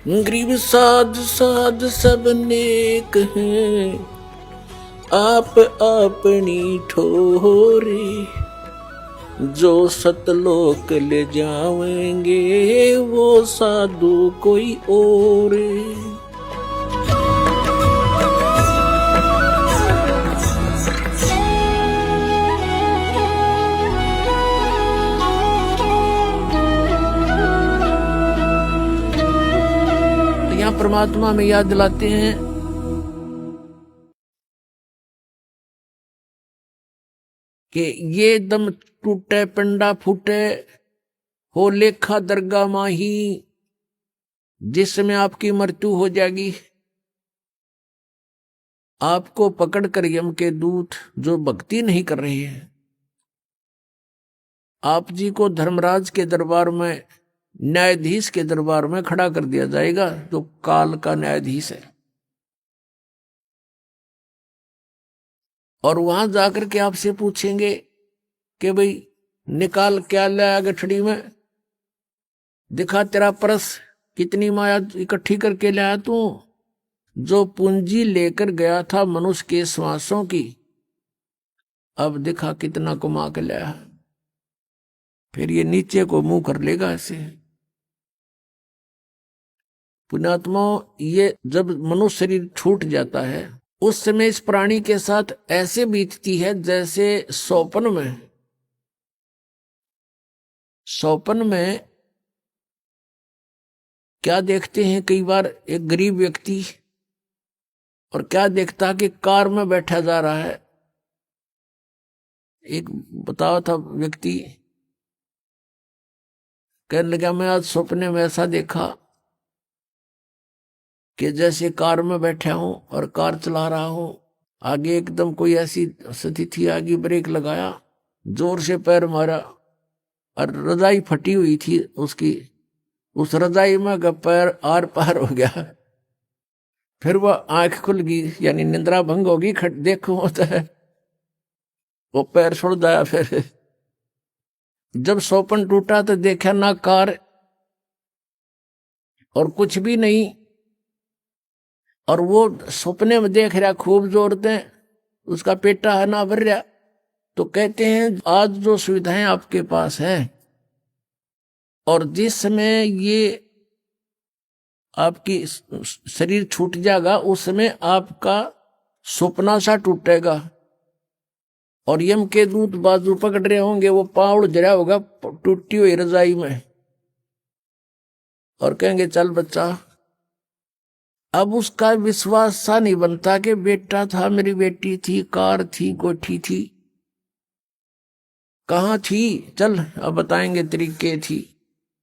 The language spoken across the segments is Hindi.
गरीब साध साध सब नेक हैं, आप अपनी ठोरे। जो सतलोक ले जावेंगे वो साधु कोई और। यहाँ परमात्मा में याद दिलाते हैं कि ये दम टूटे पिंडा फूटे हो लेखा दरगाह माही, जिसमें आपकी मृत्यु हो जाएगी। आपको पकड़कर यम के दूत जो भक्ति नहीं कर रहे हैं, आप जी को धर्मराज के दरबार में, न्यायाधीश के दरबार में खड़ा कर दिया जाएगा, जो काल का न्यायाधीश है। और वहां जाकर के आपसे पूछेंगे कि भाई निकाल क्या लाया गठड़ी में, दिखा तेरा परस, कितनी माया इकट्ठी करके लाया तू। जो पूंजी लेकर गया था मनुष्य के श्वासों की, अब दिखा कितना कमा के लाया। फिर ये नीचे को मुंह कर लेगा ऐसे। पुण्यात्मा, ये जब मनुष्य शरीर छूट जाता है उस समय इस प्राणी के साथ ऐसे बीतती है जैसे सौपन में क्या देखते हैं कई बार, एक गरीब व्यक्ति और क्या देखता कि कार में बैठा जा रहा है। एक बताया था व्यक्ति, कहने लगा मैं आज सपने में ऐसा देखा कि जैसे कार में बैठा हूं और कार चला रहा हूं, आगे एकदम कोई ऐसी स्थिति, आगे ब्रेक लगाया, जोर से पैर मारा और रजाई फटी हुई थी उसकी, उस रजाई में पैर आर पार हो गया। फिर वह आंख खुल गई, यानी निंद्रा भंग होगी, खट देखो होता है, वो पैर छोड़ दिया। फिर जब सौपन टूटा तो देखा ना कार और कुछ भी नहीं, और वो सपने में देख रहा खूब जोरते, उसका पेटा है ना भर रहा। तो कहते हैं आज जो सुविधाएं आपके पास है, और जिस समय ये आपकी शरीर छूट जाएगा उस समय आपका सपना सा टूटेगा, और यम के दूत बाजू पकड़ रहे होंगे, वो पाँव जरा होगा टूटी हुई रजाई में, और कहेंगे चल बच्चा। अब उसका विश्वास सा नहीं बनता कि बेटा था, मेरी बेटी थी, कार थी, कोठी थी, कहाँ थी, चल अब बताएंगे तरीके थी।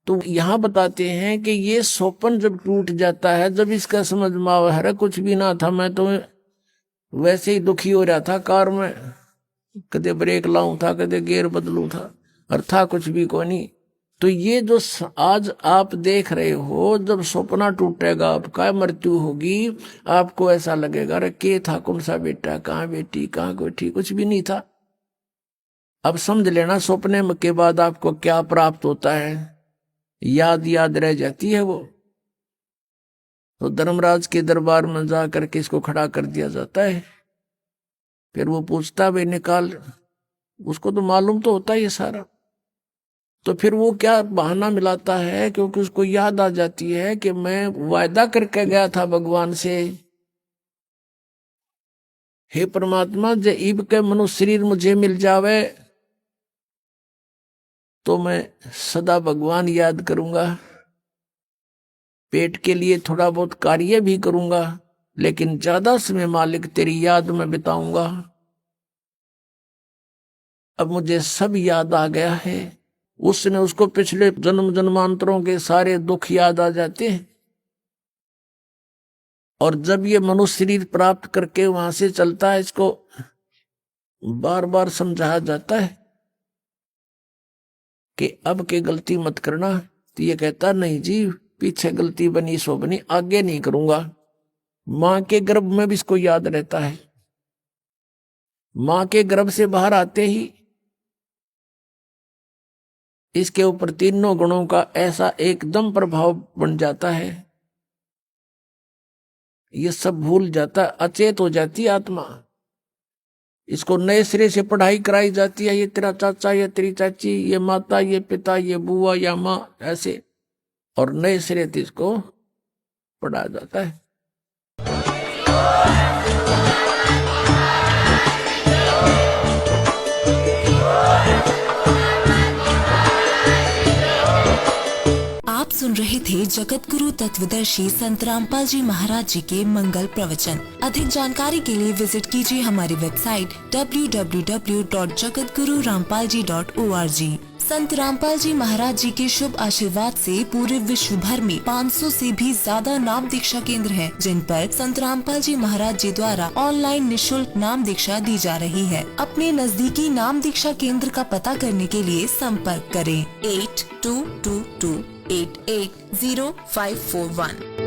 तो यहां बताते हैं कि ये सौपन जब टूट जाता है, जब इसका समझ में आवा है कुछ भी ना था, मैं तो वैसे ही दुखी हो रहा था कार में, कदे ब्रेक लाऊं था, कदे गियर बदलूं था, और था कुछ भी को नहीं। तो ये जो आज आप देख रहे हो, जब सपना टूटेगा, आपका मृत्यु होगी, आपको ऐसा लगेगा अरे के था, कौन सा बेटा, कहाँ बेटी, कहाँ कोठी, कुछ भी नहीं था। अब समझ लेना सपने के बाद आपको क्या प्राप्त होता है, याद रह जाती है वो। तो धर्मराज के दरबार में जाकर के इसको खड़ा कर दिया जाता है। फिर वो पूछता भाई निकाल, उसको तो मालूम तो होता है ये सारा। तो फिर वो क्या बहाना मिलाता है, क्योंकि उसको याद आ जाती है कि मैं वायदा करके गया था भगवान से, हे परमात्मा जब के मनुष्य शरीर मुझे मिल जावे तो मैं सदा भगवान याद करूंगा, पेट के लिए थोड़ा बहुत कार्य भी करूंगा, लेकिन ज्यादा समय मालिक तेरी याद में बिताऊंगा। अब मुझे सब याद आ गया है। उसने उसको पिछले जन्म जन्मांतरों के सारे दुख याद आ जाते हैं, और जब ये मनुष्य शरीर प्राप्त करके वहां से चलता है, इसको बार बार समझाया जाता है कि अब के गलती मत करना। तो ये कहता नहीं जी, पीछे गलती बनी सो बनी, आगे नहीं करूंगा। मां के गर्भ में भी इसको याद रहता है। मां के गर्भ से बाहर आते ही इसके ऊपर तीनों गुणों का ऐसा एकदम प्रभाव बन जाता है ये सब भूल जाता, अचेत हो जाती आत्मा। इसको नए सिरे से पढ़ाई कराई जाती है, ये तेरा चाचा, ये तेरी चाची, ये माता, ये पिता, ये बुआ या माँ, ऐसे, और नए सिरे से इसको पढ़ाया जाता है। आप सुन रहे थे जगत गुरु तत्वदर्शी संत रामपाल जी महाराज जी के मंगल प्रवचन। अधिक जानकारी के लिए विजिट कीजिए हमारी वेबसाइट www.jagatgururampalji.org। संत रामपाल जी महाराज जी के शुभ आशीर्वाद से पूरे विश्व भर में 500 से भी ज्यादा नाम दीक्षा केंद्र हैं, जिन पर संत रामपाल जी महाराज जी द्वारा ऑनलाइन निशुल्क नाम दीक्षा दी जा रही है। अपने नजदीकी नाम दीक्षा केंद्र का पता करने के लिए संपर्क करें 8222880541।